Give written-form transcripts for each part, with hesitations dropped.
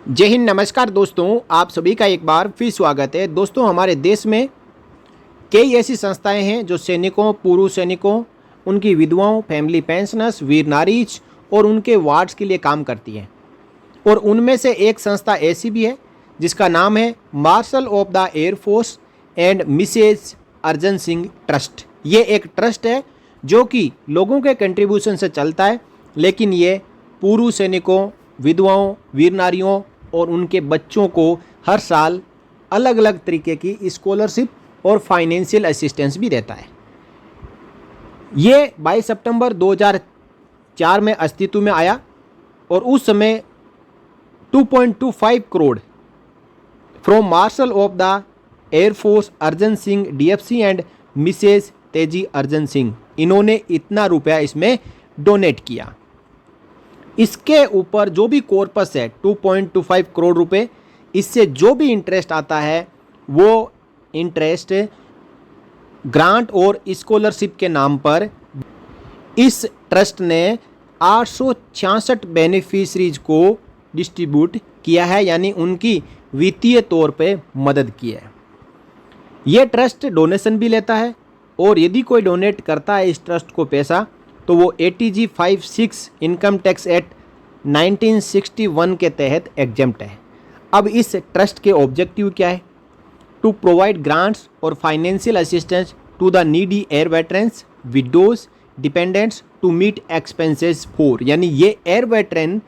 जय हिंद, नमस्कार दोस्तों। आप सभी का एक बार फिर स्वागत है। दोस्तों, हमारे देश में कई ऐसी संस्थाएं हैं जो सैनिकों, पूर्व सैनिकों, उनकी विधवाओं, फैमिली पेंशनर्स, वीर नारीज और उनके वार्ड्स के लिए काम करती हैं। और उनमें से एक संस्था ऐसी भी है जिसका नाम है Marshal of the Air Force and Mrs Arjan Singh trust. ये एक ट्रस्ट है जो कि लोगों के कंट्रीब्यूशन से चलता है, लेकिन ये पूर्व सैनिकों, विधवाओं, वीर नारियों और उनके बच्चों को हर साल अलग अलग तरीके की स्कॉलरशिप और फाइनेंशियल असिस्टेंस भी देता है। ये 22 सितंबर 2004 में अस्तित्व में आया और उस समय 2.25 crore from Marshal of the Air Force Arjan Singh DFC and Mrs Teji Arjan Singh, इन्होंने इतना रुपया इसमें डोनेट किया। इसके ऊपर जो भी कॉर्पस है 2.25 करोड़ रुपए, इससे जो भी इंटरेस्ट आता है वो इंटरेस्ट ग्रांट और स्कॉलरशिप के नाम पर इस ट्रस्ट ने 866 बेनिफिशरीज को डिस्ट्रीब्यूट किया है, यानी उनकी वित्तीय तौर पे मदद की है। ये ट्रस्ट डोनेशन भी लेता है और यदि कोई डोनेट करता है इस ट्रस्ट को पैसा तो वो ATG 56 इनकम टैक्स एक्ट 1961 के तहत एग्जेम्प्ट है। अब इस ट्रस्ट के ऑब्जेक्टिव क्या है? टू प्रोवाइड ग्रांट्स और financial assistance to the needy air veterans, widows, dependents to meet expenses for, यानी ये एयर वेटरन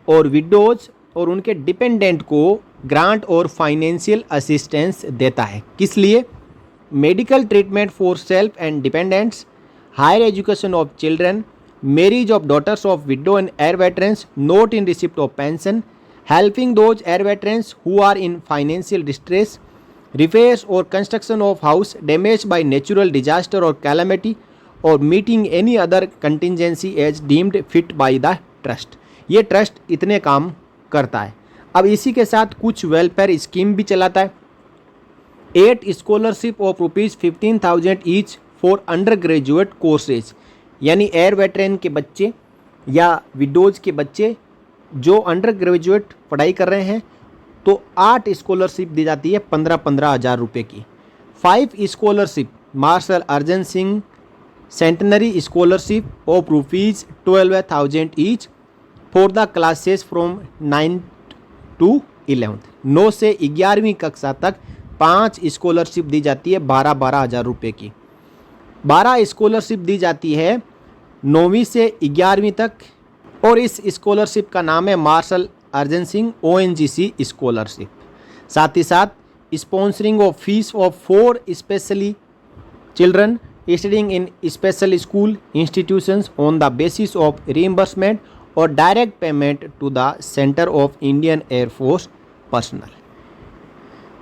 और विडोज और उनके डिपेंडेंट को ग्रांट और फाइनेंशियल असिस्टेंस देता है। किस लिए? Medical treatment for self and dependents, higher education of children, marriage of daughters of widow and air veterans not in receipt of pension, helping those air veterans who are in financial distress, repairs or construction of house damaged by natural disaster or calamity, or meeting any other contingency as deemed fit by the trust। ये trust इतने काम करता है। अब इसी के साथ कुछ वेलफेयर स्कीम भी चलाता है। 8 scholarship of ₹15,000 each for under graduate courses, यानी एयर वेटरन के बच्चे या विडोज के बच्चे जो अंडर ग्रेजुएट पढ़ाई कर रहे हैं तो 8 स्कॉलरशिप दी जाती है 15-15 हज़ार रुपये की। 5 scholarship Marshal Arjan Singh centenary scholarship of ₹12,000 each for the classes from 9 to 11। 9 से 11वीं कक्षा तक 5 स्कॉलरशिप दी जाती है 12-12 हज़ार रुपये की। 12 स्कॉलरशिप दी जाती है 9वीं से 11वीं तक और इस स्कॉलरशिप का नाम है marshal Arjan Singh ONGC scholarship. साथ ही साथ sponsoring of fees of 4 specially children studying in special school institutions on the basis of reimbursement और direct payment to the centre of Indian air force personnel.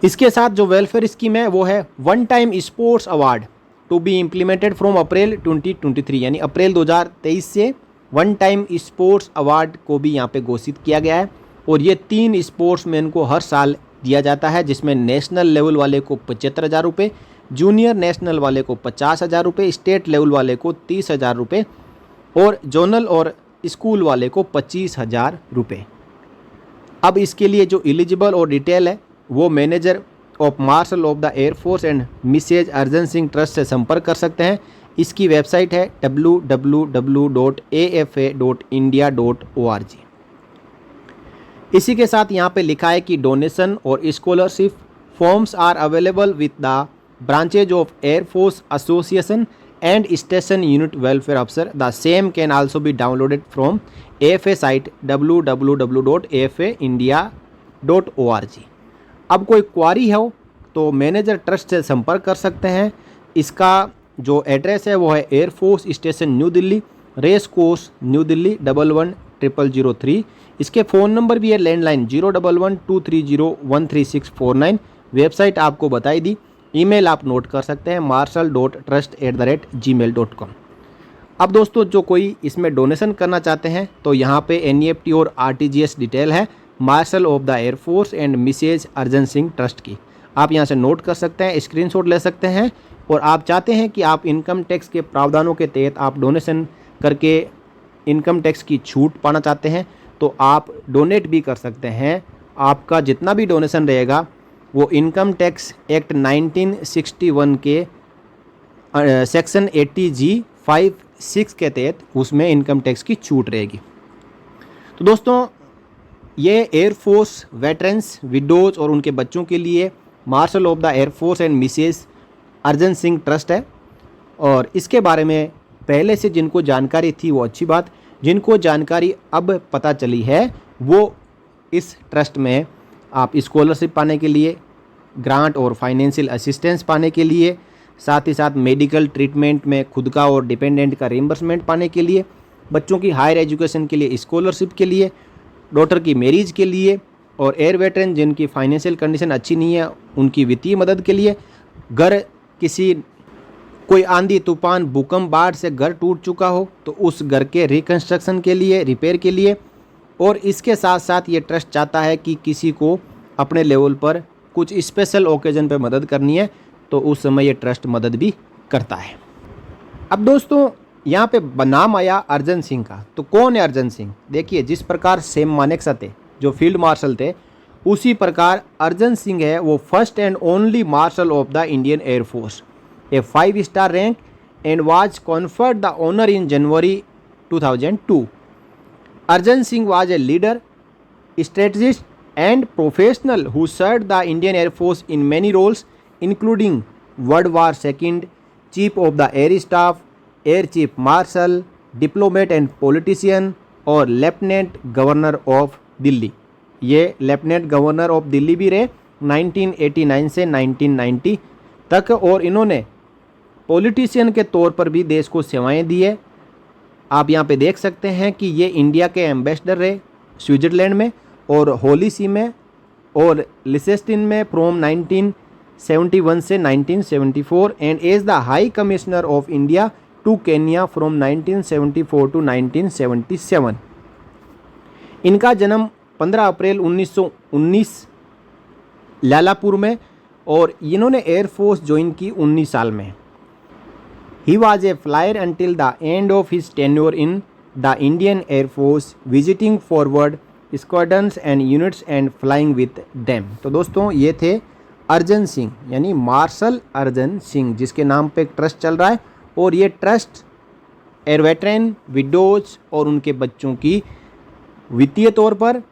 इसके साथ जो वेलफेयर स्कीम है वो है one time sports award to be implemented from April 2023, यानी अप्रैल 2023 से one time sports award को भी यहाँ पे घोषित किया गया है। और ये 3 स्पोर्ट्समैन को हर साल दिया जाता है, जिसमें नेशनल लेवल वाले को 75,000 रुपये, जूनियर नेशनल वाले को 50,000 रुपये, स्टेट लेवल वाले को 30,000 रुपये और जोनल और स्कूल वाले को 25,000 रुपये। अब इसके लिए जो एलिजिबल और डिटेल है वो manager of Marshal of the Air Force and Mrs Arjan Singh trust से संपर्क कर सकते हैं। इसकी वेबसाइट है www.afa.india.org। इसी के साथ यहाँ पे लिखा है कि डोनेशन और scholarship forms are available with the branches of air force association and station unit welfare अफसर। The same can also be downloaded from AFA site www.afaindia.org। अब कोई क्वारी हो तो मैनेजर ट्रस्ट से संपर्क कर सकते हैं। इसका जो एड्रेस है वो है Air Force station New Delhi, race course New Delhi 111003। इसके फ़ोन नंबर भी है लैंडलाइन 011-230-13649। वेबसाइट आपको बताई दी। ईमेल आप नोट कर सकते हैं marshal.trust@gmail.com। अब दोस्तों, जो कोई इसमें डोनेशन करना चाहते हैं तो यहाँ पे NEFT और RTGS डिटेल है Marshal of the Air Force and Mrs Arjan Singh trust की। आप यहाँ से नोट कर सकते हैं, स्क्रीनशॉट ले सकते हैं। और आप चाहते हैं कि आप इनकम टैक्स के प्रावधानों के तहत आप डोनेशन करके इनकम टैक्स की छूट पाना चाहते हैं तो आप डोनेट भी कर सकते हैं आपका जितना भी डोनेशन रहेगा वो इनकम टैक्स एक्ट 1961 के सेक्शन 80G56 के तहत उसमें इनकम टैक्स की छूट रहेगी। तो दोस्तों ये एयरफोर्स वेटरन्स, विडोज और उनके बच्चों के लिए Marshal of the Air Force and Mrs Arjan Singh trust है। और इसके बारे में पहले से जिनको जानकारी थी वो अच्छी बात, जिनको जानकारी अब पता चली है वो इस ट्रस्ट में आप स्कॉलरशिप पाने के लिए, ग्रांट और फाइनेंशियल असिस्टेंस पाने के लिए, साथ ही साथ मेडिकल ट्रीटमेंट में खुद का और डिपेंडेंट का रिम्बर्समेंट पाने के लिए, बच्चों की हायर एजुकेशन के लिए स्कॉलरशिप के लिए, डॉटर की मैरिज के लिए और एयर वेटरन जिनकी फाइनेंशियल कंडीशन अच्छी नहीं है उनकी वित्तीय मदद के लिए, घर किसी कोई आंधी तूफान भूकंप बाढ़ से घर टूट चुका हो तो उस घर के रिकंस्ट्रक्शन के लिए, रिपेयर के लिए। और इसके साथ साथ ये ट्रस्ट चाहता है कि किसी को अपने लेवल पर कुछ स्पेशल ओकेजन पे मदद करनी है तो उस समय ये ट्रस्ट मदद भी करता है। अब दोस्तों यहाँ पे नाम आया अर्जन सिंह का, तो कौन है अर्जन सिंह? देखिए, जिस प्रकार सैम मानेकशॉ थे जो फील्ड मार्शल थे, उसी प्रकार अर्जन सिंह है वो first and only marshal of the Indian air force, a five star rank and was conferred the honour in January 2002। Arjan Singh was a leader, strategist and professional who served the Indian Air Force in many roles including World War II, Chief of the Air Staff, Air Chief Marshal, diplomat and politician और lieutenant governor of Delhi. ये lieutenant governor of Delhi भी रहे 1989 से 1990 तक और इन्होंने politician के तौर पर भी देश को सेवाएं दी है। आप यहाँ पे देख सकते हैं कि ये इंडिया के एम्बेसडर रहे स्विट्ज़रलैंड में और होली सी में और लिसेस्टिन में फ्रॉम 1971 से 1974 and as the high commissioner of India to Kenya from 1974 to 1977। इनका जन्म 15 अप्रैल 1919 लालापुर में और इन्होंने एयरफोर्स ज्वाइन की 19 साल में। He was a flyer until the end of his tenure in the Indian Air Force, visiting forward squadrons and units and flying with them। तो दोस्तों ये थे अर्जन सिंह यानी मार्शल अर्जन सिंह जिसके नाम पे एक ट्रस्ट चल रहा है और ये ट्रस्ट एयर वेटरन, विडोज और उनके बच्चों की वित्तीय तौर पर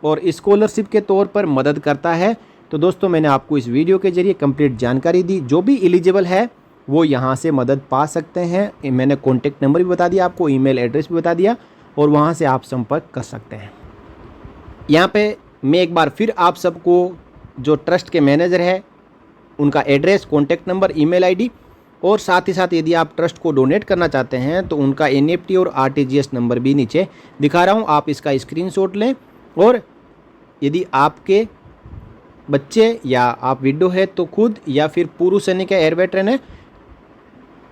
और स्कॉलरशिप के तौर पर मदद करता है। तो दोस्तों मैंने आपको इस वीडियो के जरिए कंप्लीट जानकारी दी। जो भी एलिजिबल है वो यहाँ से मदद पा सकते हैं। मैंने कॉन्टेक्ट नंबर भी बता दिया आपको, ईमेल एड्रेस भी बता दिया और वहाँ से आप संपर्क कर सकते हैं। यहाँ पे मैं एक बार फिर आप सबको जो ट्रस्ट के मैनेजर है उनका address, contact number, email ID और साथ ही साथ यदि आप ट्रस्ट को डोनेट करना चाहते हैं तो उनका NEFT और RTGS नंबर भी नीचे दिखा रहा हूँ। आप इसका स्क्रीनशॉट लें और यदि आपके बच्चे या आप विडो है तो खुद या फिर पूर्व सैनिक एयर वेटरन है,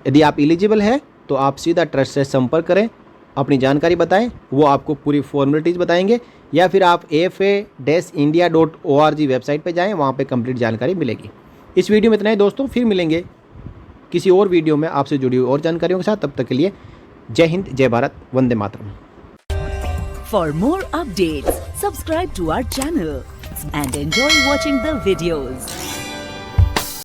यदि आप एलिजिबल है तो आप सीधा ट्रस्ट से संपर्क करें, अपनी जानकारी बताएं, वो आपको पूरी फॉर्मेलिटीज़ बताएंगे या फिर आप fa-india.org वेबसाइट पे जाएं, वहाँ पे कंप्लीट जानकारी मिलेगी। इस वीडियो में इतना ही दोस्तों, फिर मिलेंगे किसी और वीडियो में आपसे जुड़ी हुई और जानकारियों के साथ। तब तक के लिए जय हिंद, जय भारत, वंदे मातरम। For more updates subscribe to our channel and enjoy watching the videos.